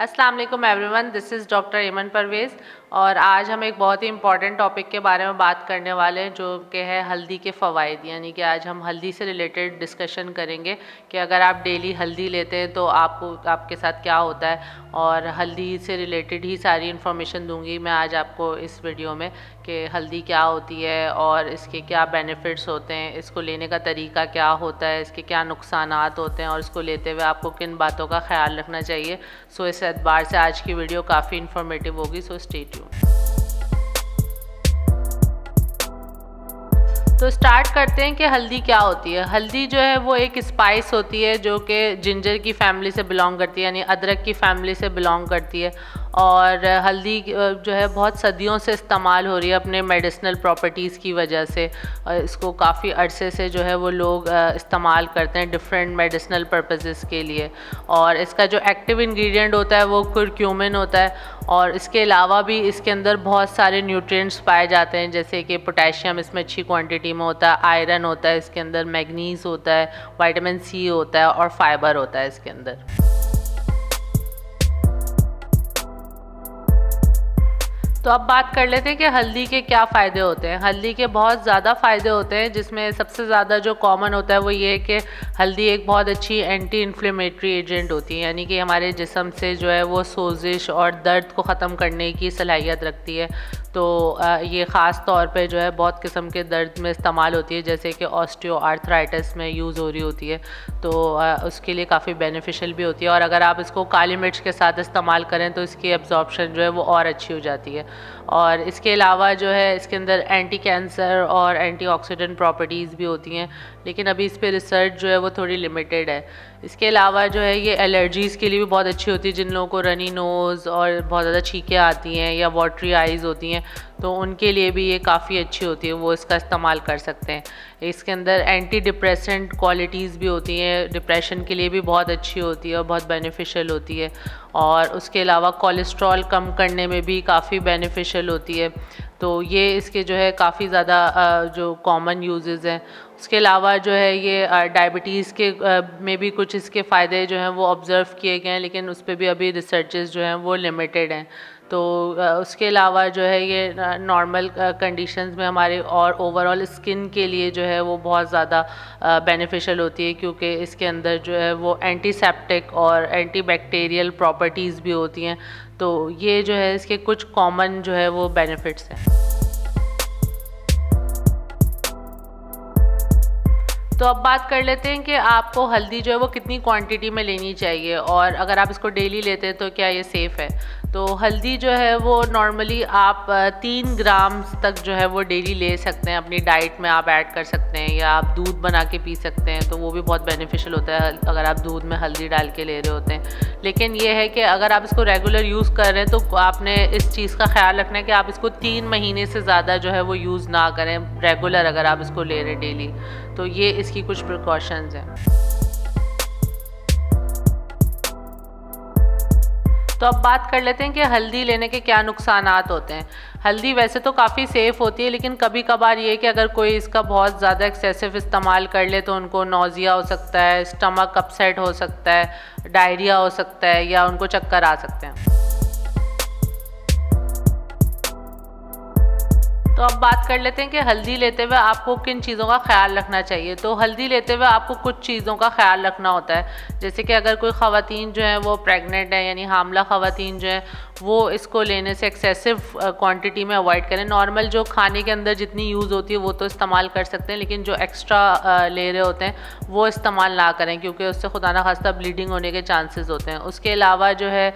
अस्सलाम वालेकुम everyone, this is doctor एमन परवेज़ और आज हम एक बहुत ही इम्पॉर्टेंट टॉपिक के बारे में बात करने वाले हैं जो कि है हल्दी के फ़वाइद। यानी कि आज हम हल्दी से रिलेटेड डिस्कशन करेंगे कि अगर आप डेली हल्दी लेते हैं तो आपके साथ क्या होता है, और हल्दी से रिलेटेड ही सारी इन्फॉर्मेशन दूंगी मैं आज आपको इस वीडियो में कि हल्दी क्या होती है और इसके क्या बेनिफिट्स होते हैं, इसको लेने का तरीका क्या होता है, इसके क्या नुकसानात होते हैं और इसको लेते हुए आपको किन बातों का ख्याल रखना चाहिए। सो इस एतबार से आज की वीडियो काफ़ी इन्फॉर्मेटिव होगी, सो स्टे ट्यून्ड। तो स्टार्ट करते हैं कि हल्दी क्या होती है। हल्दी जो है वो एक स्पाइस होती है जो कि जिंजर की फैमिली से बिलोंग करती है, यानी अदरक की फैमिली से बिलोंग करती है। और हल्दी जो है बहुत सदियों से इस्तेमाल हो रही है अपने मेडिसिनल प्रॉपर्टीज़ की वजह से। इसको काफ़ी अरसे से जो है वो लोग इस्तेमाल करते हैं डिफरेंट मेडिसिनल पर्पसेस के लिए। और इसका जो एक्टिव इंग्रेडिएंट होता है वो कुरक्यूमिन होता है, और इसके अलावा भी इसके अंदर बहुत सारे न्यूट्रिएंट्स पाए जाते हैं, जैसे कि पोटेशियम इसमें अच्छी क्वांटिटी में होता है, आयरन होता है इसके अंदर, मैग्नीज होता है, विटामिन सी होता है और फाइबर होता है इसके अंदर। तो अब बात कर लेते हैं कि हल्दी के क्या फ़ायदे होते हैं। हल्दी के बहुत ज़्यादा फ़ायदे होते हैं, जिसमें सबसे ज़्यादा जो कॉमन होता है वो ये है कि हल्दी एक बहुत अच्छी एंटी इन्फ्लेमेटरी एजेंट होती है, यानी कि हमारे जिस्म से जो है वो सोजिश और दर्द को ख़त्म करने की सलाहियत रखती है। तो ये ख़ास तौर पे जो है बहुत किस्म के दर्द में इस्तेमाल होती है, जैसे कि ऑस्टियो आर्थराइटिस में यूज़ हो रही होती है, तो उसके लिए काफ़ी बेनिफिशियल भी होती है। और अगर आप इसको काली मिर्च के साथ इस्तेमाल करें तो इसकी एब्जॉर्प्शन जो है वो और अच्छी हो जाती है। और इसके अलावा जो है इसके अंदर एंटी कैंसर और एंटीऑक्सीडेंट प्रॉपर्टीज़ भी होती हैं, लेकिन अभी इस पे रिसर्च जो है वो थोड़ी लिमिटेड है। इसके अलावा जो है ये एलर्जीज़ के लिए भी बहुत अच्छी होती है। जिन लोगों को रनी नोज़ और बहुत ज़्यादा छींकें आती हैं या वाटरी आइज़ होती हैं तो उनके लिए भी ये काफ़ी अच्छी होती है, वो इसका इस्तेमाल कर सकते हैं। इसके अंदर एंटी डिप्रेसेंट क्वालिटीज़ भी होती हैं, डिप्रेशन के लिए भी बहुत अच्छी होती है और बहुत बेनिफिशियल होती है। और उसके अलावा कोलेस्ट्रॉल कम करने में भी काफ़ी बेनिफिशियल होती है। तो ये इसके जो है काफ़ी ज़्यादा जो कॉमन यूजेस हैं। उसके अलावा जो है ये डायबिटीज़ के में भी कुछ इसके फ़ायदे जो हैं वो ऑब्ज़र्व किए गए हैं, लेकिन उस पर भी अभी रिसर्चेस जो हैं वो लिमिटेड हैं। तो उसके अलावा जो है ये नॉर्मल कंडीशंस में हमारे और ओवरऑल स्किन के लिए जो है वो बहुत ज़्यादा बेनिफिशियल होती है, क्योंकि इसके अंदर जो है वो एंटीसेप्टिक और एंटीबैक्टीरियल प्रॉपर्टीज़ भी होती हैं। तो ये जो है इसके कुछ कॉमन जो है वो बेनिफिट्स हैं। तो अब बात कर लेते हैं कि आपको हल्दी जो है वो कितनी क्वांटिटी में लेनी चाहिए, और अगर आप इसको डेली लेते हैं तो क्या ये सेफ़ है। तो हल्दी जो है वो नॉर्मली आप 3 ग्राम तक जो है वो डेली ले सकते हैं, अपनी डाइट में आप ऐड कर सकते हैं, या आप दूध बना के पी सकते हैं तो वो भी बहुत बेनिफिशियल होता है अगर आप दूध में हल्दी डाल के ले रहे होते हैं। लेकिन ये है कि अगर आप इसको रेगुलर यूज़ कर रहे हैं तो आपने इस चीज़ का ख्याल रखना है कि आप इसको 3 महीने से ज़्यादा जो है वो यूज़ ना करें रेगुलर, अगर आप इसको ले रहे हैं डेली। तो ये इसकी कुछ प्रिकॉशंस हैं। तो अब बात कर लेते हैं कि हल्दी लेने के क्या नुकसानात होते हैं। हल्दी वैसे तो काफ़ी सेफ़ होती है, लेकिन कभी कभार ये कि अगर कोई इसका बहुत ज़्यादा एक्सेसिव इस्तेमाल कर ले तो उनको नौजिया हो सकता है, स्टमक अपसेट हो सकता है, डायरिया हो सकता है, या उनको चक्कर आ सकते हैं। तो अब बात कर लेते हैं कि हल्दी लेते हुए आपको किन चीज़ों का ख्याल रखना चाहिए। तो हल्दी लेते हुए आपको कुछ चीज़ों का ख्याल रखना होता है, जैसे कि अगर कोई ख़वातीन जो है वो प्रेग्नेंट है, यानी हामला ख़वातीन जो है वो इसको लेने से एक्सेसिव क्वांटिटी में अवॉइड करें। नॉर्मल जो खाने के अंदर जितनी यूज़ होती है वो तो इस्तेमाल कर सकते हैं, लेकिन जो एक्स्ट्रा ले रहे होते हैं वो इस्तेमाल ना करें, क्योंकि उससे खुदा ना खास्ता ब्लीडिंग होने के चांसेस होते हैं। उसके अलावा जो है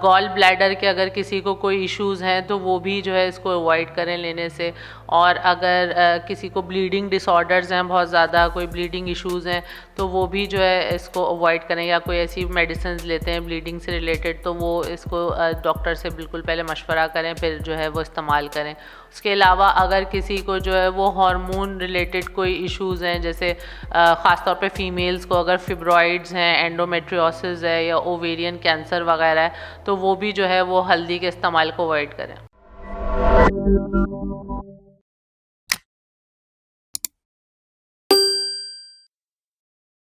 गॉल ब्लैडर के अगर किसी को कोई इश्यूज़ हैं तो वो भी जो है इसको अवॉइड करें लेने से। और अगर किसी को ब्लीडिंग डिसऑर्डर्स हैं, बहुत ज़्यादा कोई ब्लीडिंग इश्यूज़ हैं, तो वो भी जो है इसको अवॉइड करें, या कोई ऐसी मेडिसिन लेते हैं ब्लीडिंग से रिलेटेड तो वो इसको डॉक्टर से बिल्कुल पहले मशवरा करें फिर जो है वो इस्तेमाल करें। उसके अलावा अगर किसी को जो है वो हार्मोन रिलेटेड कोई इश्यूज़ हैं, जैसे ख़ास तौर पे फीमेल्स को अगर फिब्रॉइड्स हैं, एंडोमेट्रियोसिस है या ओवेरियन कैंसर वगैरह है, तो वो भी जो है वो हल्दी के इस्तेमाल को अवॉइड करें।